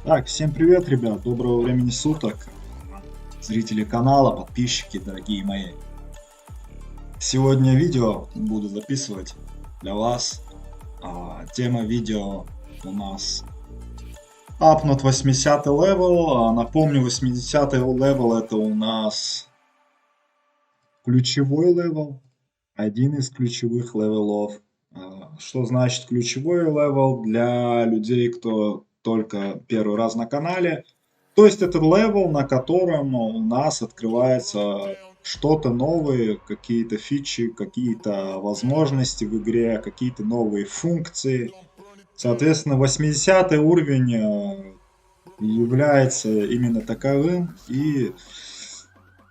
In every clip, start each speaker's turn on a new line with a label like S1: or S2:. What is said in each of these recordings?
S1: Так, всем привет, ребят, доброго времени суток, зрители канала, подписчики, дорогие мои. Сегодня видео буду записывать для вас. Тема видео у нас апнут 80 левел. Напомню, 80 левел это у нас ключевой левел, один из ключевых левелов. Что значит ключевой левел для людей, кто только первый раз на канале? То есть это левел, на котором у нас открывается что-то новое, какие-то фичи, какие-то возможности в игре, какие-то новые функции. Соответственно, 80 уровень является именно таковым, и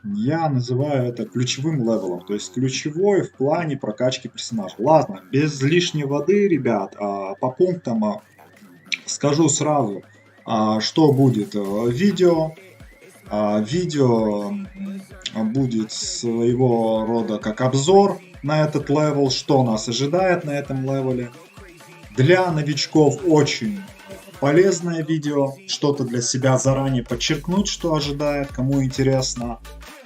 S1: я называю это ключевым левелом, то есть ключевой в плане прокачки персонажа. Ладно, без лишней воды, ребят, по пунктам скажу сразу, что будет видео. Видео будет своего рода как обзор на этот левел, что нас ожидает на этом левеле. Для новичков очень полезное видео, что-то для себя заранее подчеркнуть, что ожидает, кому интересно.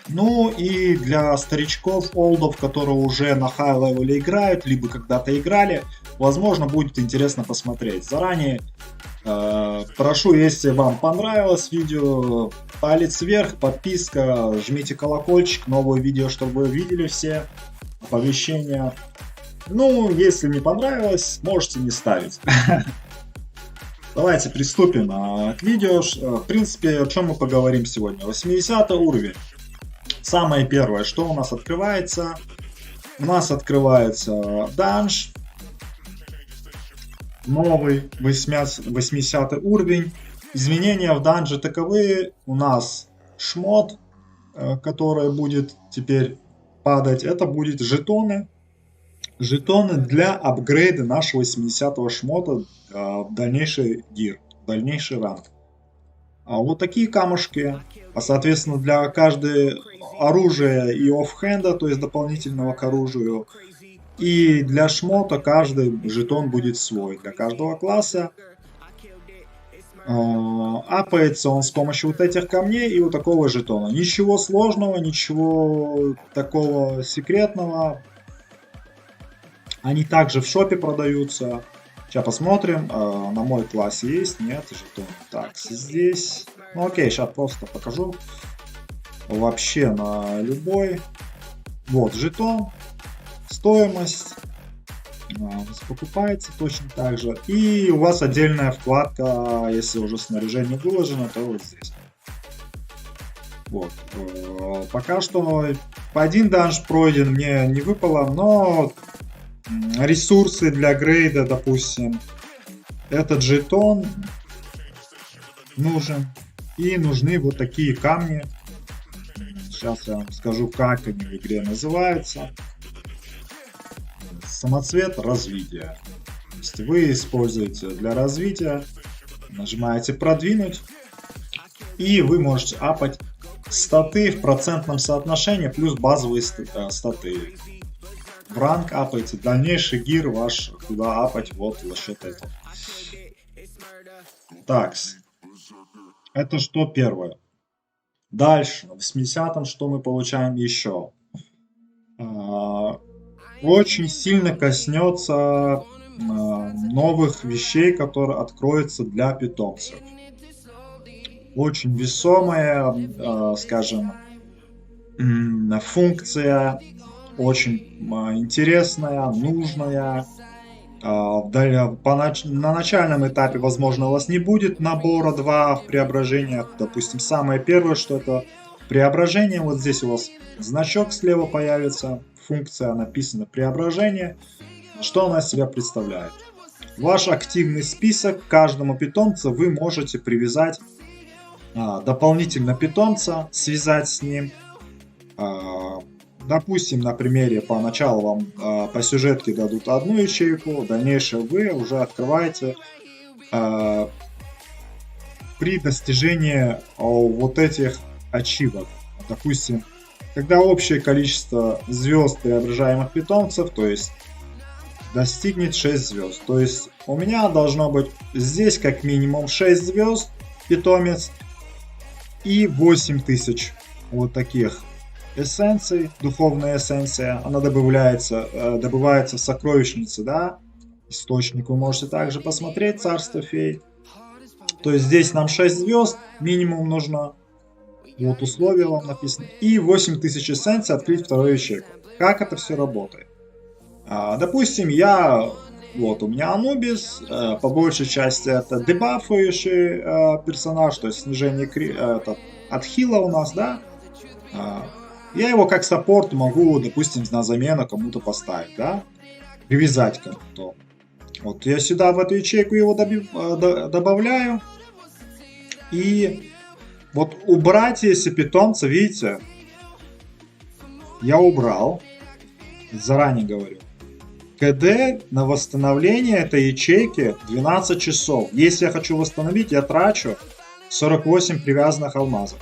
S1: Ну и для старичков, олдов, которые уже на хай-левеле играют, либо когда-то играли, возможно, будет интересно посмотреть. Заранее прошу, если вам понравилось видео, палец вверх, подписка, жмите колокольчик, новое видео, чтобы вы видели все оповещения. Ну, если не понравилось, можете не ставить. Давайте приступим к видео. В принципе, о чем мы поговорим сегодня. 80 уровень. Самое первое, что у нас открывается. У нас открывается данж. Новый 80 уровень. Изменения в данже таковы. У нас шмот, который будет теперь падать. Это будет жетоны. Жетоны для апгрейда нашего 80-го шмота в дальнейший гир, в дальнейший ранг. Вот такие камушки. Соответственно, для каждого оружия и оффхенда, то есть дополнительного к оружию. И для шмота каждый жетон будет свой. Для каждого класса. Апается он с помощью вот этих камней и вот такого жетона. Ничего сложного, ничего такого секретного. Они также в шопе продаются. Сейчас посмотрим. На мой класс есть? Нет, жетон. Так, здесь. Ну окей, сейчас просто покажу. Вообще на любой. Вот жетон. Стоимость. Покупается точно так же. И у вас отдельная вкладка, если уже снаряжение выложено, то вот здесь. Вот. Пока что один данж пройден, мне не выпало, но ресурсы для грейда, допустим, этот жетон нужен. И нужны вот такие камни. Сейчас я вам скажу, как они в игре называются. Самоцвет развития. То есть вы используете для развития, нажимаете продвинуть, и вы можете апать статы в процентном соотношении плюс базовые статы. В ранг апаете, дальнейший гир ваш куда апать вот за счет этого. Так, это что первое. Дальше, в 80-м что мы получаем еще? Очень сильно коснется новых вещей, которые откроются для питомцев. Очень весомая, скажем, функция, очень интересная, нужная. На начальном этапе, возможно, у вас не будет набора 2 в преображениях. Допустим, самое первое, что это преображение. Вот здесь у вас значок слева появится. Функция написана преображение. Что она из себя представляет? Ваш активный список к каждому питомцу вы можете привязать дополнительно питомца, связать с ним. Допустим, на примере поначалу вам по сюжетке дадут одну ячейку, в дальнейшем вы уже открываете при достижении вот этих ачивок. Допустим, когда общее количество звезд преображаемых питомцев, то есть достигнет 6 звезд. То есть у меня должно быть здесь как минимум 6 звезд, питомец. И 8000 вот таких эссенций, духовная эссенция. Она добывается в сокровищнице, да. Источник вы можете также посмотреть, царство фей. То есть здесь нам 6 звезд минимум нужно. Вот условия вам написаны. И 8000 эссенций открыть вторую ячейку. Как это все работает? Допустим, у меня Анубис, по большей части это дебафающий персонаж, то есть снижение от хила у нас, да. Я его как саппорт могу, допустим, на замену кому-то поставить, да. Привязать кому-то. Вот я сюда в эту ячейку его добавляю. И вот убрать, если питомца, видите, я убрал, заранее говорю. КД на восстановление этой ячейки 12 часов. Если я хочу восстановить, я трачу 48 привязанных алмазов.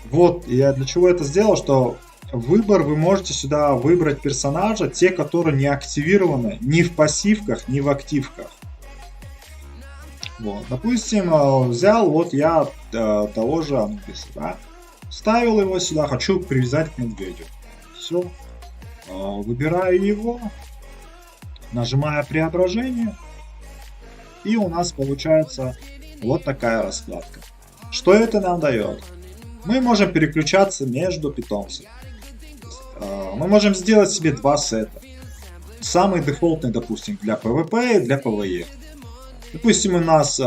S1: Вот, я для чего это сделал, что выбор вы можете сюда выбрать персонажа, те, которые не активированы ни в пассивках, ни в активках. Вот, допустим, взял вот я того же Анубиса, да? Ставил его сюда, хочу привязать к медведю. Все, выбираю его. Нажимаю преображение, и у нас получается вот такая раскладка. Что это нам дает? Мы можем переключаться между питомцами. Мы можем сделать себе два сета. Самый дефолтный, допустим, для PvP и для PvE. Допустим, у нас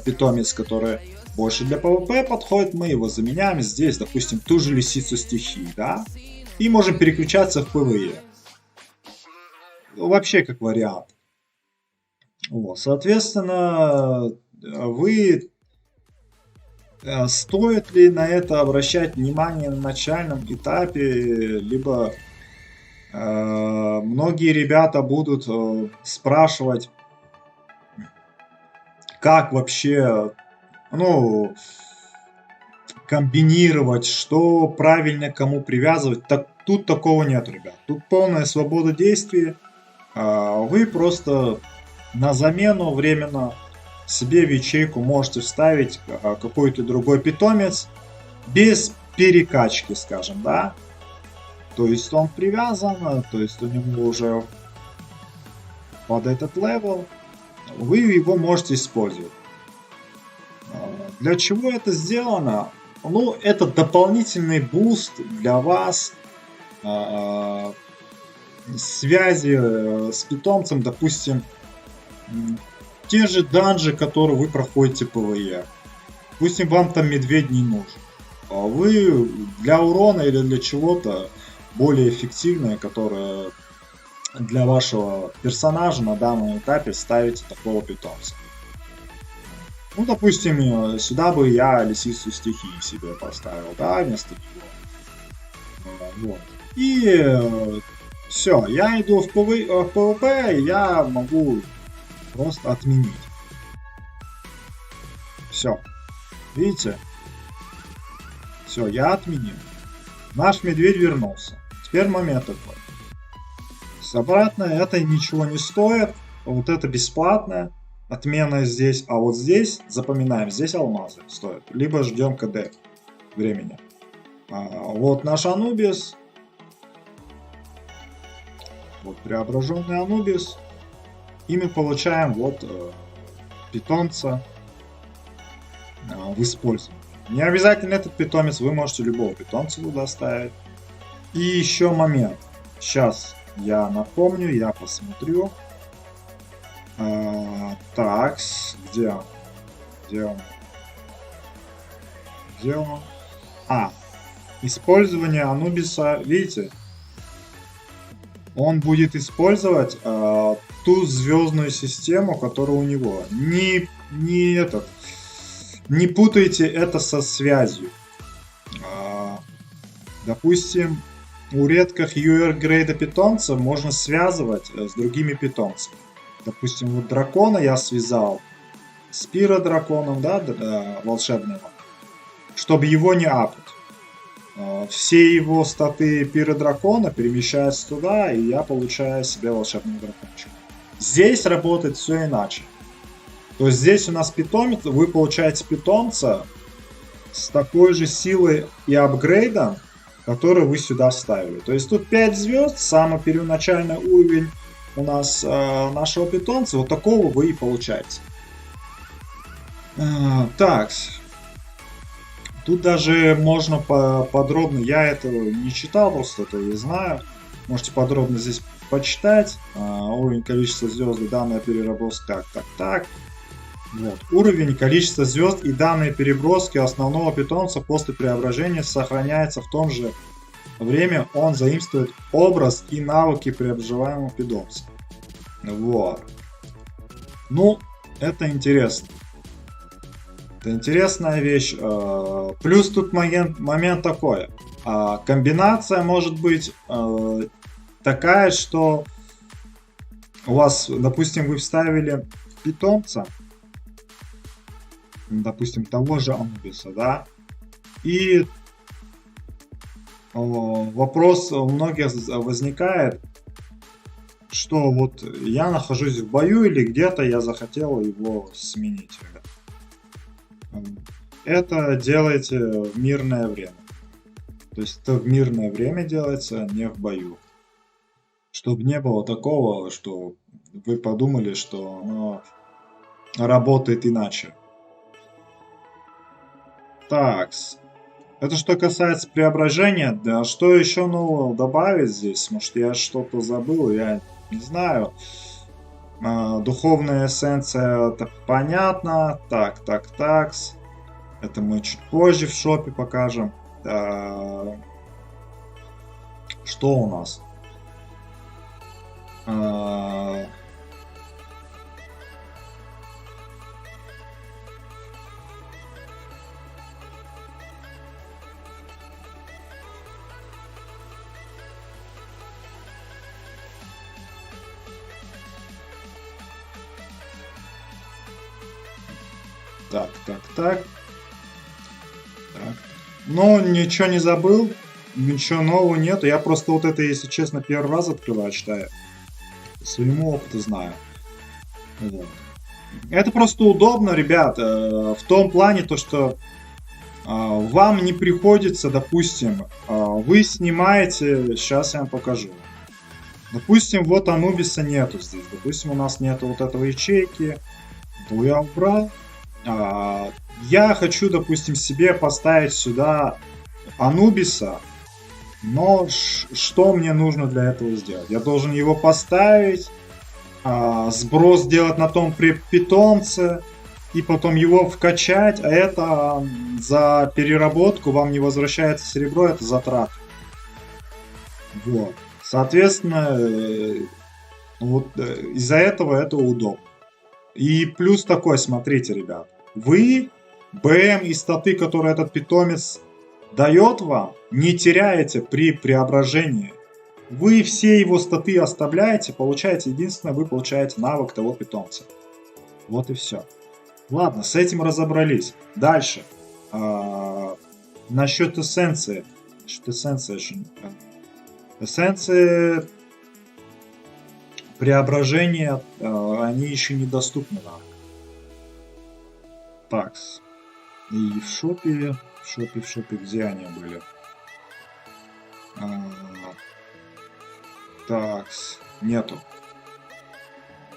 S1: питомец, который больше для PvP подходит, мы его заменяем здесь, допустим, ту же лисицу стихий, да? И можем переключаться в PvE. Вообще как вариант. Вот, соответственно, стоит ли на это обращать внимание на начальном этапе, либо многие ребята будут спрашивать, как вообще, комбинировать, что правильно кому привязывать. Тут такого нет, ребят. Тут полная свобода действий. Вы просто на замену временно себе в ячейку можете вставить какой-то другой питомец без перекачки, скажем, да. То есть он привязан, то есть у него уже под этот левел, вы его можете использовать. Для чего это сделано? Это дополнительный буст для вас связи с питомцем, допустим, те же данжи, которые вы проходите PvE. Допустим, вам там медведь не нужен. А вы для урона или для чего-то более эффективное, которое для вашего персонажа на данном этапе ставите такого питомца. Допустим, сюда бы я лисицу стихии себе поставил, да, вместо него. Вот. И все, я иду в PvP, и я могу просто отменить. Все. Видите? Все, я отменил. Наш медведь вернулся. Теперь момент такой. Обратно это ничего не стоит. Вот это бесплатное. Отмена здесь. А вот здесь, запоминаем, здесь алмазы стоят. Либо ждем КД времени. Вот наш Анубис. Вот преображенный Анубис. И мы получаем вот питомца в использовании. Не обязательно этот питомец, вы можете любого питомца туда ставить. И еще момент. Сейчас я напомню, я посмотрю. Так, где он? Где он? Использование Анубиса, видите? Он будет использовать ту звездную систему, которая у него. Не путайте это со связью. Допустим, у редких UR-грейда питомцев можно связывать с другими питомцами. Допустим, вот дракона я связал с пиродраконом, да, волшебного, чтобы его не апать. Все его статы пиродракона перемещаются туда, и я получаю себе волшебный дракончик. Здесь работает все иначе. То есть здесь у нас питомец, вы получаете питомца с такой же силой и апгрейдом, который вы сюда вставили. То есть тут 5 звезд, самый первоначальный уровень у нас нашего питомца, вот такого вы и получаете. Так, тут даже можно подробно, я этого не читал, просто этого не знаю. Можете подробно здесь почитать. Уровень, количество звезд и данная переработка. Так. Вот. Уровень, количество звезд и данные переброски основного питомца после преображения сохраняется в том же время. Он заимствует образ и навыки преображаемого питомца. Вот. Ну, это интересно. Это интересная вещь. Плюс тут момент такой. Комбинация может быть такая, что у вас, допустим, вы вставили питомца, допустим, того же Анубиса, да, и вопрос у многих возникает, что вот я нахожусь в бою или где-то я захотел его сменить. Это делайте в мирное время. То есть это в мирное время делается, не в бою. Чтобы не было такого, что вы подумали, что оно работает иначе. Так, это что касается преображения. Да, что еще нового добавить здесь? Может, я что-то забыл, я не знаю. Духовная эссенция, это понятно. Так. Это мы чуть позже в шопе покажем. Что у нас? Так. Ну, ничего не забыл, ничего нового нету. Я просто вот это, если честно, первый раз открываю, читаю. По своему опыту знаю. Вот. Это просто удобно, ребят, в том плане, то, что вам не приходится, допустим, вы снимаете, сейчас я вам покажу. Допустим, вот Анубиса нету здесь. Допустим, у нас нету вот этого ячейки. То я убрал. Я хочу, допустим, себе поставить сюда Анубиса, но что мне нужно для этого сделать? Я должен его поставить, сброс сделать на том питомце и потом его вкачать, а это за переработку вам не возвращается серебро, это затраты. Вот. Соответственно, вот из-за этого это удобно. И плюс такой, смотрите, ребят, вы БМ и статы, которые этот питомец дает вам, не теряете при преображении. Вы все его статы оставляете, получаете, единственное, вы получаете навык того питомца. Вот и все. Ладно, с этим разобрались. Дальше. Насчет эссенции. Эссенции преображения, они еще недоступны нам. Так. И в шопе, где они были? Так, нету.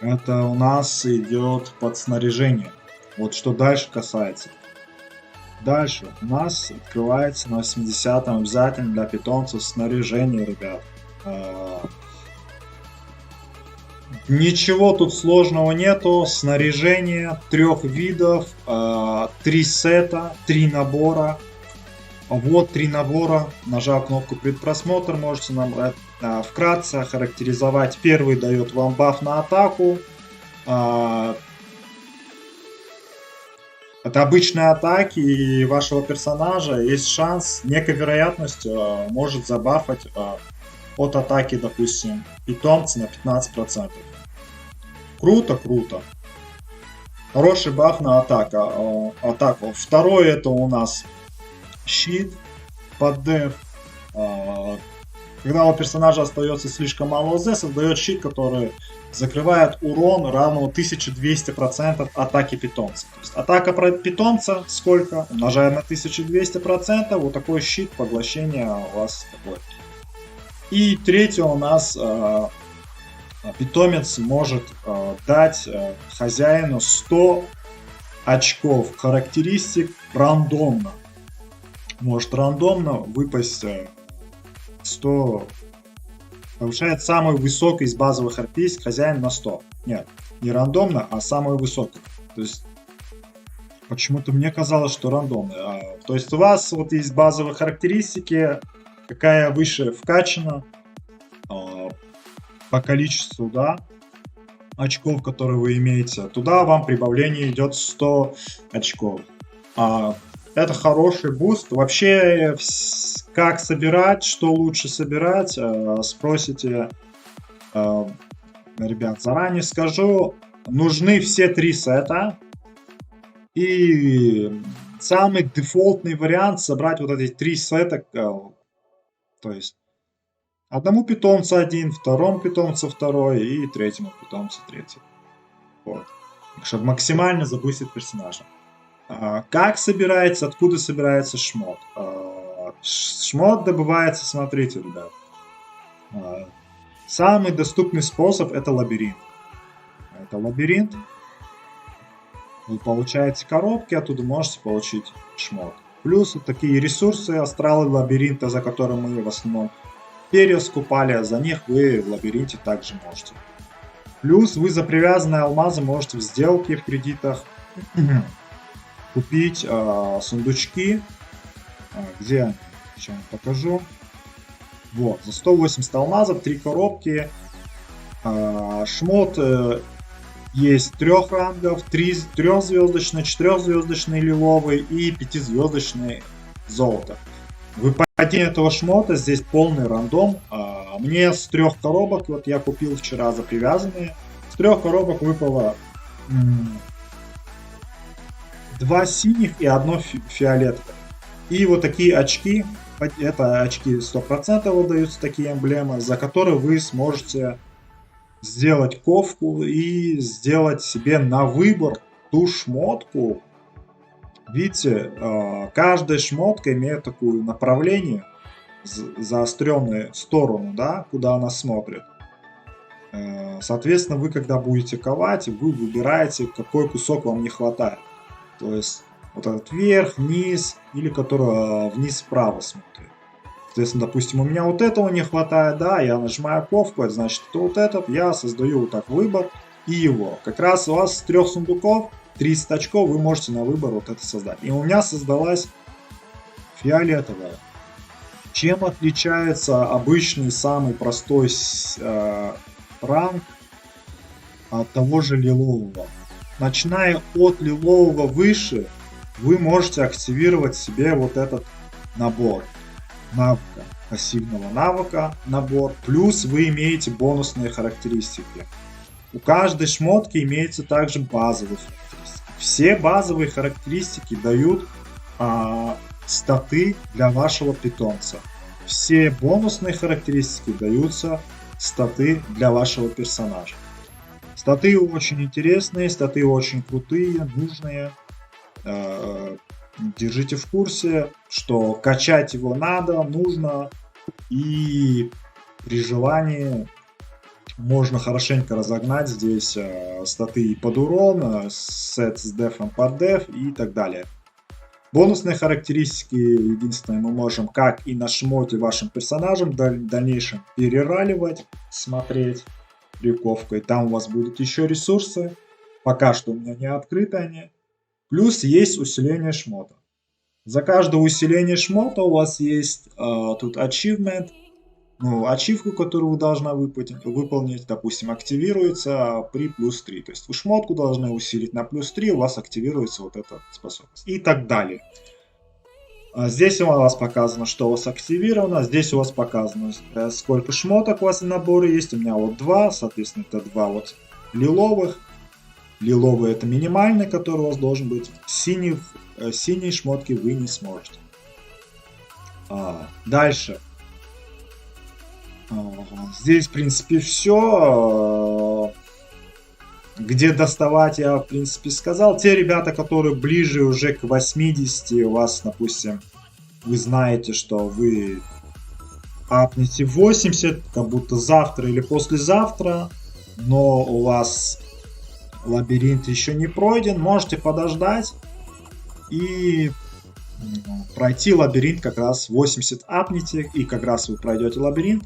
S1: Это у нас идет под снаряжение. Вот что дальше касается. Дальше у нас открывается на 80-м обязательно для питомцев снаряжение, ребят. Ничего тут сложного нету. Снаряжение 3 видов, 3 сета, 3 набора. Вот 3 набора. Нажав кнопку предпросмотр, можете набрать. Вкратце охарактеризовать. Первый дает вам баф на атаку. От обычной атаки и вашего персонажа есть шанс, некая вероятность может забафать от атаки, допустим, питомца на 15%. Круто. Хороший баф на атаку. Второй это у нас щит под деф. Когда у персонажа остается слишком мало ОЗ, создает щит, который закрывает урон равного 1200% атаки питомца. То есть атака питомца сколько? Умножаем на 1200%, вот такой щит поглощения у вас такой. И третье у нас питомец может дать хозяину 100 очков характеристик рандомно. Может рандомно выпасть 100. Повышает самый высокий из базовых характеристик хозяин на 100. Нет, не рандомно, а самый высокий. То есть почему-то мне казалось, что рандомно. То есть у вас вот есть базовые характеристики, какая выше вкачана по количеству, да, очков, которые вы имеете. Туда вам прибавление идет 100 очков. Это хороший буст. Вообще, как собирать, что лучше собирать, спросите, ребят, заранее скажу, нужны все 3 сета. И самый дефолтный вариант собрать вот эти 3 сета, то есть одному питомцу один, второму питомцу второй и третьему питомцу третий. Вот. Чтобы максимально забустить персонажа. Как собирается, откуда собирается шмот? Шмот добывается, смотрите, ребят. Самый доступный способ это лабиринт. Это лабиринт. Вы получаете коробки, оттуда можете получить шмот. Плюс вот такие ресурсы, астралы лабиринта, за которые мы в основном перья скупали, за них вы в лабиринте также можете. Плюс вы за привязанные алмазы можете в сделке, в кредитах купить сундучки. Где они? Сейчас вам покажу. Вот, за 180 алмазов 3 коробки. Шмот есть 3 рангов, 3-звездочный, 4-звездочный лиловый и 5-звездочный золото. Выпадение этого шмота здесь полный рандом. Мне с 3 коробок, вот я купил вчера за привязанные, с 3 коробок выпало 2 синих и 1 фиолетовое. И вот такие очки, это очки 100% даются, такие эмблемы, за которые вы сможете сделать ковку и сделать себе на выбор ту шмотку. Видите, каждая шмотка имеет такое направление, заостренную сторону, да, куда она смотрит. Соответственно, вы когда будете ковать, вы выбираете, какой кусок вам не хватает. То есть вот этот вверх, низ или который вниз вправо смотрит. Соответственно, допустим, у меня вот этого не хватает, да, я нажимаю ковку, это значит, что вот этот, я создаю вот так выбор и его. Как раз у вас с 3 сундуков 300 очков вы можете на выбор вот это создать. И у меня создалась фиолетовая. Чем отличается обычный самый простой ранг от того же лилового? Начиная от лилового выше, вы можете активировать себе вот этот набор навыка, пассивного навыка набор, плюс вы имеете бонусные характеристики. У каждой шмотки имеется также базовые характеристики. Все базовые характеристики дают статы для вашего питомца. Все бонусные характеристики даются статы для вашего персонажа. Статы очень интересные, статы очень крутые, нужные. Держите в курсе, что качать его надо, нужно, и при желании можно хорошенько разогнать здесь статы и под урон, сет с дефом под деф и так далее. Бонусные характеристики, единственное, мы можем как и на шмоте вашим персонажам в дальнейшем перераливать, смотреть ковкой. Там у вас будут еще ресурсы, пока что у меня не открыты они. Плюс есть усиление шмота. За каждое усиление шмота у вас есть тут achievement, ачивку, которую вы должны выполнить, допустим, активируется при плюс 3. То есть вы шмотку должны усилить на плюс 3, у вас активируется вот эта способность. И так далее. Здесь у вас показано, что у вас активировано. Здесь у вас показано, сколько шмоток у вас в наборе есть. У меня вот 2, соответственно, это 2 вот лиловых. Лиловый это минимальный, который у вас должен быть. Синие шмотки вы не сможете. Дальше. Здесь, в принципе, все. Где доставать, я, в принципе, сказал. Те ребята, которые ближе уже к 80, у вас, допустим, вы знаете, что вы апнете 80, как будто завтра или послезавтра, но у вас лабиринт еще не пройден, можете подождать и пройти лабиринт как раз 80 апнете, и как раз вы пройдете лабиринт.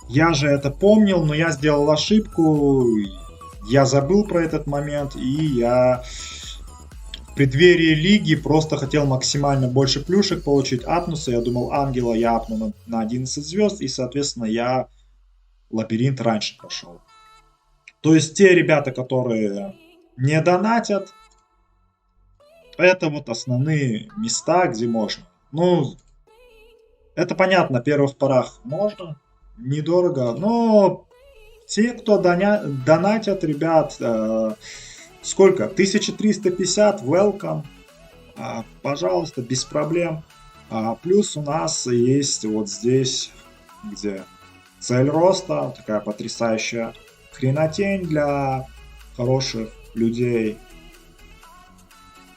S1: Я же это помнил, но я сделал ошибку, я забыл про этот момент, и я в преддверии лиги просто хотел максимально больше плюшек получить, апнуться. Я думал, ангела я апну на 11 звезд, и, соответственно, я лабиринт раньше прошел. То есть те ребята, которые не донатят, это вот основные места, где можно. Ну, это понятно, на первых порах можно, недорого, но те, кто донатят, ребят, сколько? 1350, welcome, пожалуйста, без проблем. Плюс у нас есть вот здесь, где цель роста, такая потрясающая хренотень для хороших людей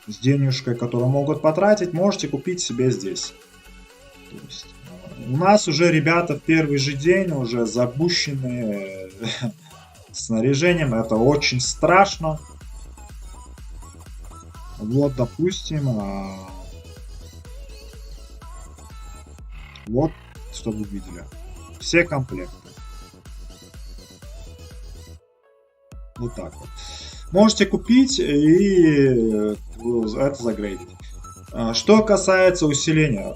S1: с денежкой, которую могут потратить, можете купить себе здесь. То есть, у нас уже ребята в первый же день уже запущены снаряжением, это очень страшно. Вот, допустим, вот, чтобы вы видели, все комплекты. Вот так вот. Можете купить и это загрейдить. Что касается усиления.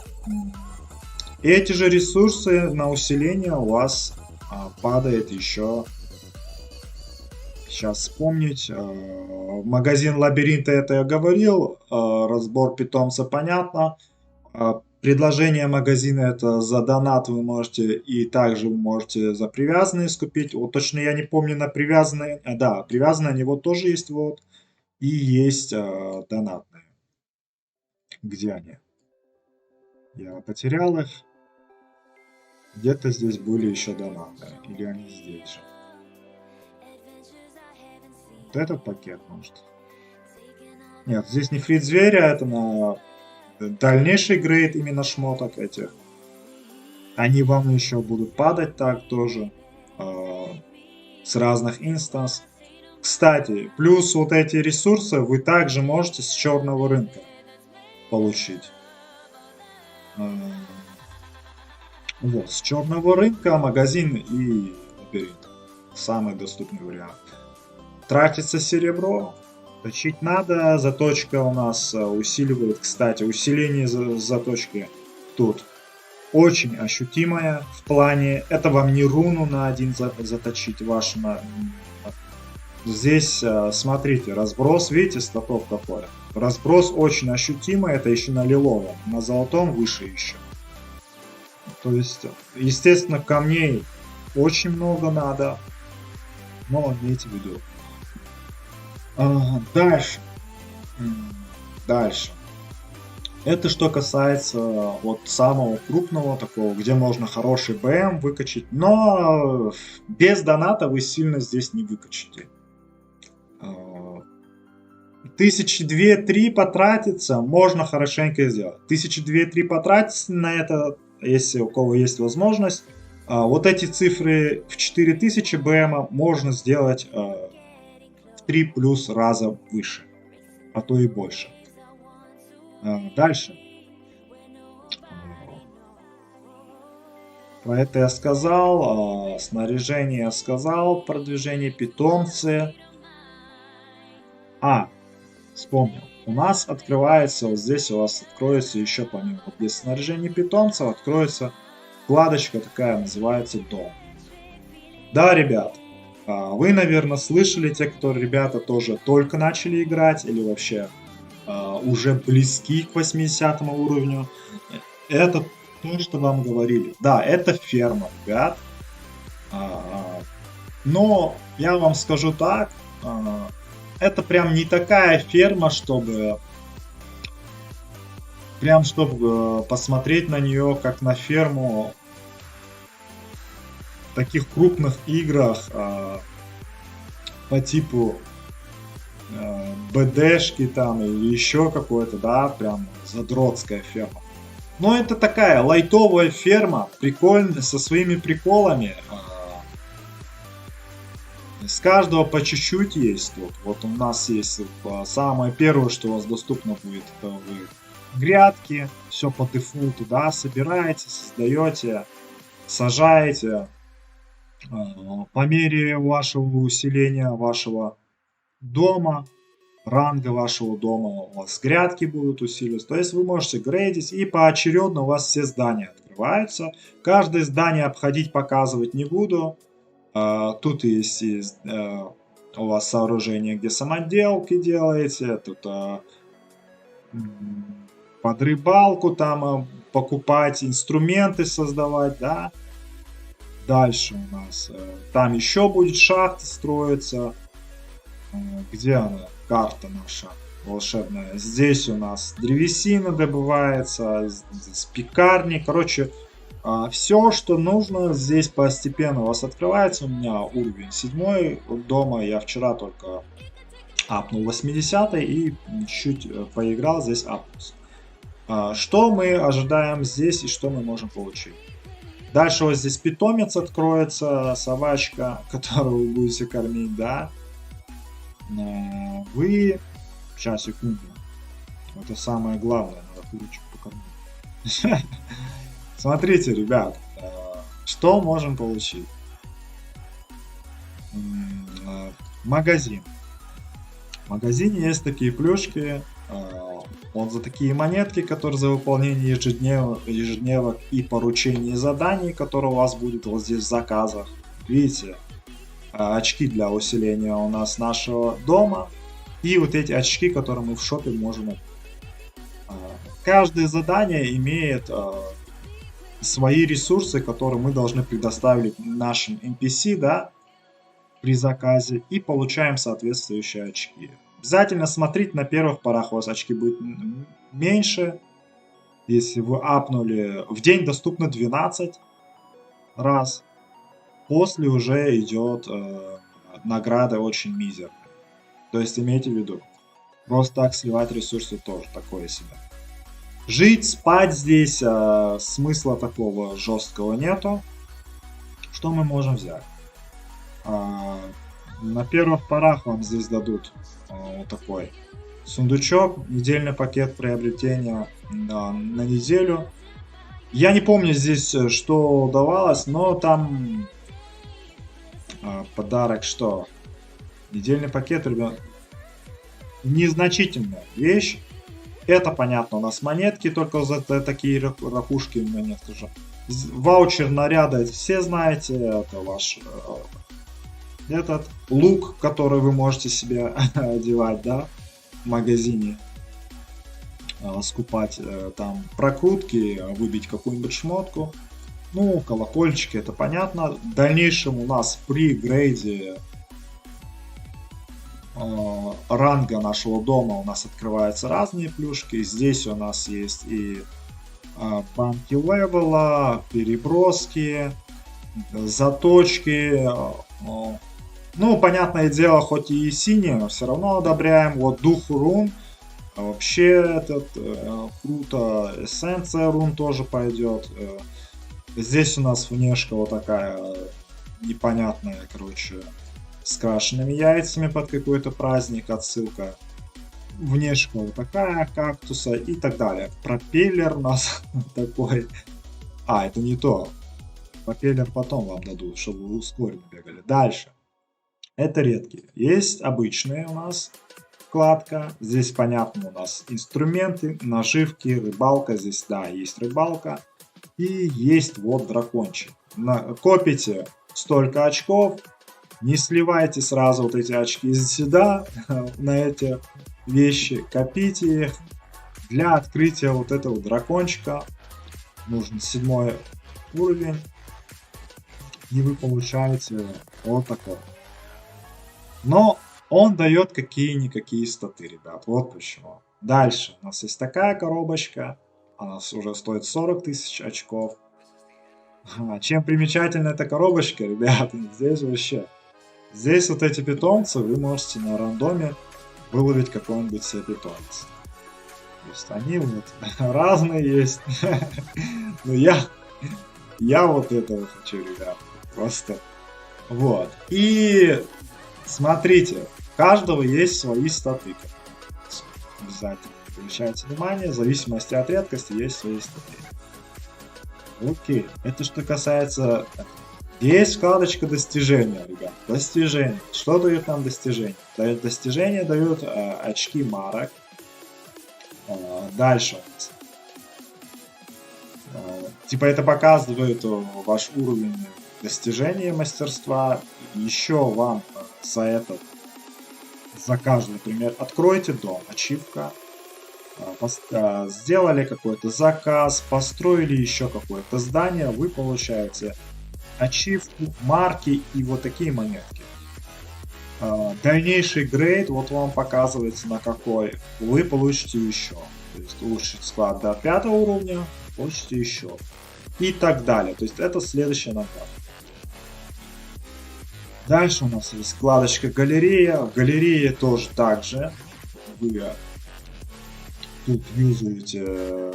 S1: Эти же ресурсы на усиление у вас падает еще. Сейчас вспомнить. Магазин лабиринта, это я говорил. Разбор питомца, понятно. Предложение магазина, это за донат вы можете, и также вы можете за привязанные скупить. Вот точно я не помню на привязанные. Да, привязанные они вот тоже есть вот. И есть донатные. Где они? Я потерял их. Где-то здесь были еще донаты. Или они здесь же. Вот этот пакет, может. Нет, здесь не фрит зверя, это на дальнейший грейд именно шмоток этих. Они вам еще будут падать так тоже. С разных инстанс. Кстати, плюс вот эти ресурсы вы также можете с черного рынка получить. Вот, с черного рынка магазин и лабиринт. Самый доступный вариант. Тратится серебро. Точить надо. Заточка у нас усиливает. Кстати, усиление заточки тут очень ощутимое в плане. Это вам не руну на один заточить ваш. Здесь, смотрите, разброс, видите, статов какой. Разброс очень ощутимый, это еще на лиловом. На золотом выше еще. То есть, естественно, камней очень много надо, но имейте в виду. Дальше. Это что касается вот самого крупного такого, где можно хороший БМ выкачать, но без доната вы сильно здесь не выкачите. 1002-3 потратиться, можно хорошенько сделать. 1002-3 потратиться на это, если у кого есть возможность. Вот эти цифры в 4000 БМ можно сделать в 3 плюс раза выше, а то и больше. Дальше. Про это я сказал. Снаряжение я сказал. Продвижение питомцы. Вспомнил. У нас открывается, вот здесь у вас откроется еще помимо вот здесь снаряжения питомцев, откроется вкладочка такая, называется дом. Да, ребят, вы, наверное, слышали, те, кто ребята тоже только начали играть или вообще уже близки к 80 уровню. Это то, что вам говорили. Да, это ферма, ребят. Но я вам скажу так, это прям не такая ферма, чтобы посмотреть на нее как на ферму таких крупных играх по типу БДшки там или еще какой-то, да, прям задротская ферма. Но это такая лайтовая ферма, прикольная, со своими приколами. С каждого по чуть-чуть есть тут. Вот у нас есть самое первое, что у вас доступно будет, это вы грядки, все по дефолту, да, собираете, создаете, сажаете. По мере вашего усиления вашего дома, ранга вашего дома, у вас грядки будут усиливаться. То есть вы можете грейдить, и поочередно у вас все здания открываются. Каждое здание обходить, показывать не буду. Тут есть у вас сооружение, где самоделки делаете. Тут под рыбалку там покупать, инструменты создавать, да. Дальше у нас там еще будет шахта строиться. Где она? Карта наша волшебная. Здесь у нас древесина добывается, здесь пекарни. Короче, все, что нужно, здесь постепенно у вас открывается. У меня уровень 7 дома. Я вчера только апнул 80 и чуть поиграл, здесь апнулся. Что мы ожидаем здесь и что мы можем получить? Дальше вот здесь питомец откроется, собачка, которую вы будете кормить, да. Вы... Сейчас, секунду. Это самое главное, надо курочку покормить. Смотрите, ребят, что можем получить? Магазин. В магазине есть такие плюшки. Вот за такие монетки, которые за выполнение ежедневок и поручений и заданий, которые у вас будут вот здесь в заказах. Видите, очки для усиления у нас нашего дома. И вот эти очки, которые мы в шопе можем. Каждое задание имеет свои ресурсы, которые мы должны предоставить нашим NPC, да, при заказе. И получаем соответствующие очки. Обязательно смотрите, на первых порах у вас очки будут меньше. Если вы апнули, в день доступно 12 раз. После уже идет награда очень мизерная. То есть имейте в виду. Просто так сливать ресурсы тоже такое себе. Жить, спать здесь смысла такого жесткого нету. Что мы можем взять? На первых порах вам здесь дадут вот такой сундучок, недельный пакет приобретения на неделю. Я не помню здесь, что давалось, но там подарок что? Недельный пакет, ребят, незначительная вещь. Это понятно, у нас монетки только за такие ракушки у меня нет уже. Ваучер наряда, все знаете, это ваш этот лук, который вы можете себе одевать, да, в магазине, скупать там прокрутки, выбить какую-нибудь шмотку. Ну, колокольчики, это понятно. В дальнейшем у нас при грейде ранга нашего дома у нас открываются разные плюшки. Здесь у нас есть и банки левела, переброски, заточки. Ну, понятное дело, хоть и синие, но все равно одобряем. Вот дух рун. Вообще этот круто. Эссенция рун тоже пойдет. Здесь у нас внешка вот такая непонятная, короче, с крашенными яйцами под какой-то праздник, отсылка. Внешка вот такая, кактуса и так далее. Пропеллер у нас такой. Это не то. Пропеллер потом вам дадут, чтобы вы ускоренно бегали. Дальше. Это редкие. Есть обычные у нас вкладка. Здесь понятно у нас инструменты, наживки, рыбалка. Здесь, да, есть рыбалка. И есть вот дракончик. Копите столько очков. Не сливайте сразу вот эти очки сюда, на эти вещи. Копите их. Для открытия вот этого дракончика нужен 7 уровень. И вы получаете вот такой. Но он дает какие-никакие статы, ребят. Вот почему. Дальше у нас есть такая коробочка. Она уже стоит 40 тысяч очков. Чем примечательна эта коробочка, ребята, здесь вообще. Здесь вот эти питомцы, вы можете на рандоме выловить какой-нибудь себе питомец. То есть они вот разные есть. Но я вот этого хочу, ребят. Просто. Вот. И смотрите, у каждого есть свои статы. Обязательно обращайте внимание, в зависимости от редкости есть свои статы. Окей, это что касается... Есть вкладочка достижения, ребят. Достижения. Что дают нам достижения? Достижения дают очки марок. Дальше у нас. Типа это показывает ваш уровень достижения мастерства. Еще вам за этот, за каждый, например, откройте дом, ачивка. Сделали какой-то заказ, построили еще какое-то здание, вы получаете ачивку, марки и вот такие монетки. Дальнейший грейд, вот вам показывается на какой, вы получите еще. То есть улучшить склад до 5 уровня, получите еще. И так далее. То есть это следующая награда. Дальше у нас есть вкладочка галерея. В галерее тоже так же. Вы тут юзаете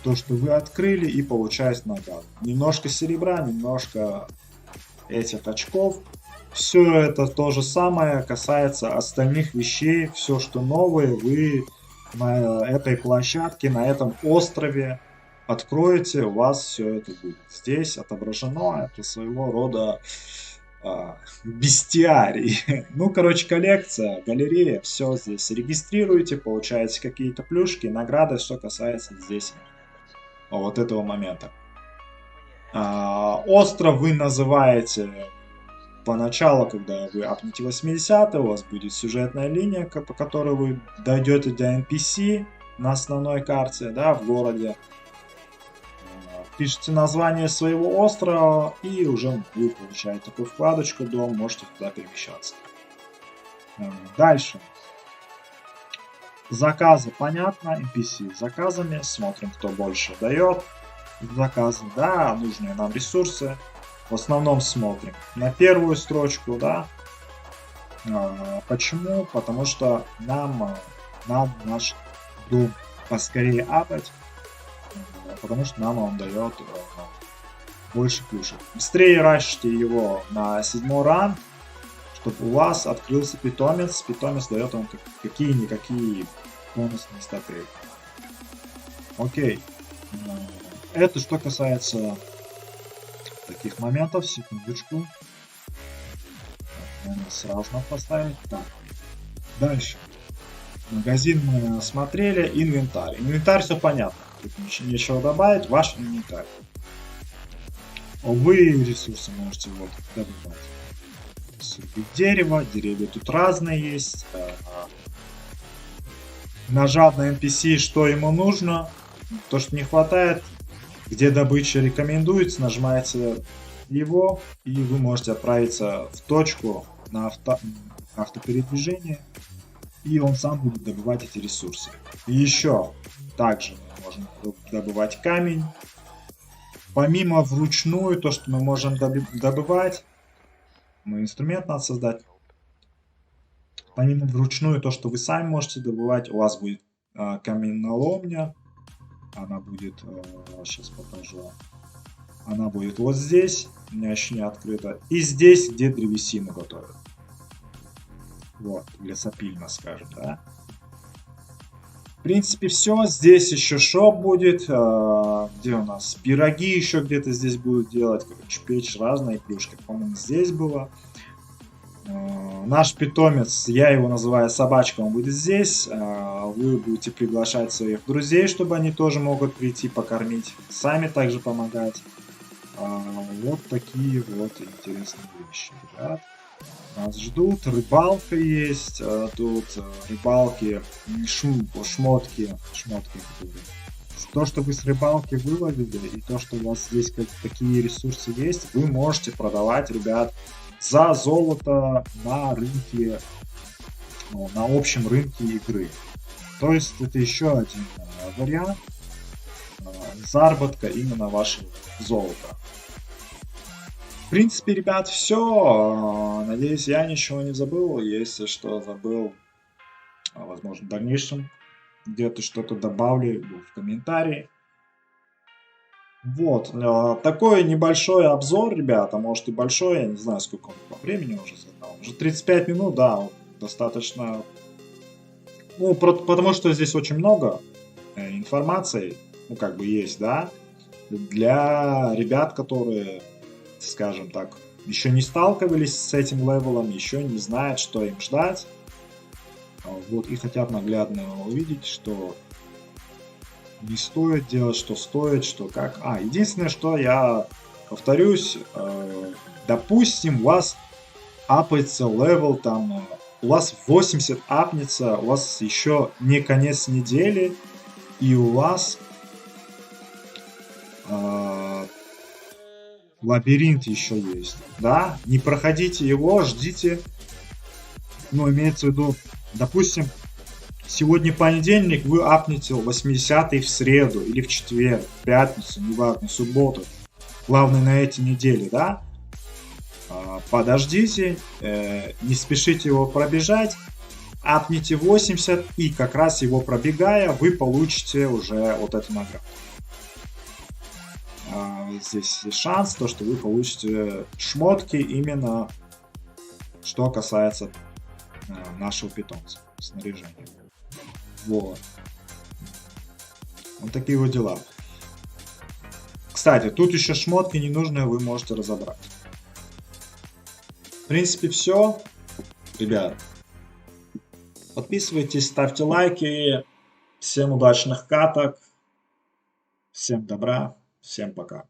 S1: то, что вы открыли, и получаете награду. Немножко серебра, немножко этих очков. Все это то же самое касается остальных вещей. Все, что новое, вы на этой площадке, на этом острове откроете, у вас все это будет. Здесь отображено, это своего рода бестиарий. Ну, короче, коллекция, галерея, все здесь регистрируете, получаете какие-то плюшки, награды, что касается здесь вот этого момента. Остров вы называете поначалу, когда вы апнете 80, у вас будет сюжетная линия, по которой вы дойдете до NPC на основной карте, да, в городе. Пишите название своего острова, и уже вы получаете такую вкладочку «Дом», можете туда перемещаться. Дальше. Заказы, понятно, NPC с заказами, смотрим, кто больше дает заказы, да, нужные нам ресурсы. В основном смотрим на первую строчку, да. Почему? Потому что нам надо наш дом поскорее апать. Потому что нам он дает больше плюшек. Быстрее рашите его на 7 ранг, чтобы у вас открылся питомец. Питомец дает вам какие-никакие бонусные статы. Окей. Это что касается таких моментов. Секундочку. Надо сразу поставить. Так. Дальше. Магазин мы смотрели. Инвентарь. Инвентарь все понятно. Тут нечего добавить, ваш инвентарь. Вы ресурсы можете вот добавить. Дерево, деревья тут разные есть. Нажав на NPC, что ему нужно, то, что не хватает, где добыча рекомендуется, нажимаете его, и вы можете отправиться в точку на автопередвижение, и он сам будет добывать эти ресурсы. И еще также можем добывать камень. Помимо вручную, то, что мы можем добывать, инструмент надо создать. Помимо вручную, то, что вы сами можете добывать, у вас будет каменоломня. Она будет, сейчас покажу, она будет вот здесь, у меня еще не открыто. И здесь, где древесину готовят. Вот, лесопильня, скажем, да. В принципе, все. Здесь еще шоп будет. Где у нас? Пироги еще где-то здесь будут делать. Короче, печь, разные плюшки. По-моему, здесь было. Наш питомец, я его называю собачка, он будет здесь. Вы будете приглашать своих друзей, чтобы они тоже могут прийти покормить. Сами также помогать. Вот такие вот интересные вещи, ребят. Нас ждут, рыбалка есть, тут рыбалки, шмотки. То, что вы с рыбалки выловили, и то, что у вас здесь такие ресурсы есть, вы можете продавать, ребят, за золото на рынке, на общем рынке игры. То есть это еще один вариант заработка именно вашего золота. В принципе, ребят, все. Надеюсь, я ничего не забыл. Если что забыл, возможно, в дальнейшем где-то что-то добавлю в комментарии. Вот, такой небольшой обзор, ребята, может и большой, я не знаю, сколько он по времени уже занял. Уже 35 минут, да, вот достаточно. Ну, потому что здесь очень много информации, ну, как бы есть, да, для ребят, которые, скажем так, еще не сталкивались с этим левелом, еще не знают, что им ждать. Вот, и хотят наглядно увидеть, что не стоит делать, что стоит, что как. Единственное, что я повторюсь, допустим, у вас апается левел, там, у вас 80 апнется, у вас еще не конец недели, и у вас лабиринт еще есть, да? Не проходите его, ждите, ну, имеется в виду, допустим, сегодня понедельник, вы апнете 80-й в среду или в четверг, в пятницу, неважно, в субботу. Главное на этой неделе, да? Подождите, не спешите его пробежать, апните 80, и как раз его пробегая, вы получите уже вот эту награду. Здесь есть шанс, то, что вы получите шмотки именно что касается нашего питомца, снаряжения. Вот. Вот такие вот дела. Кстати, тут еще шмотки ненужные вы можете разобрать. В принципе, все. Ребят, подписывайтесь, ставьте лайки. Всем удачных каток. Всем добра. Всем пока.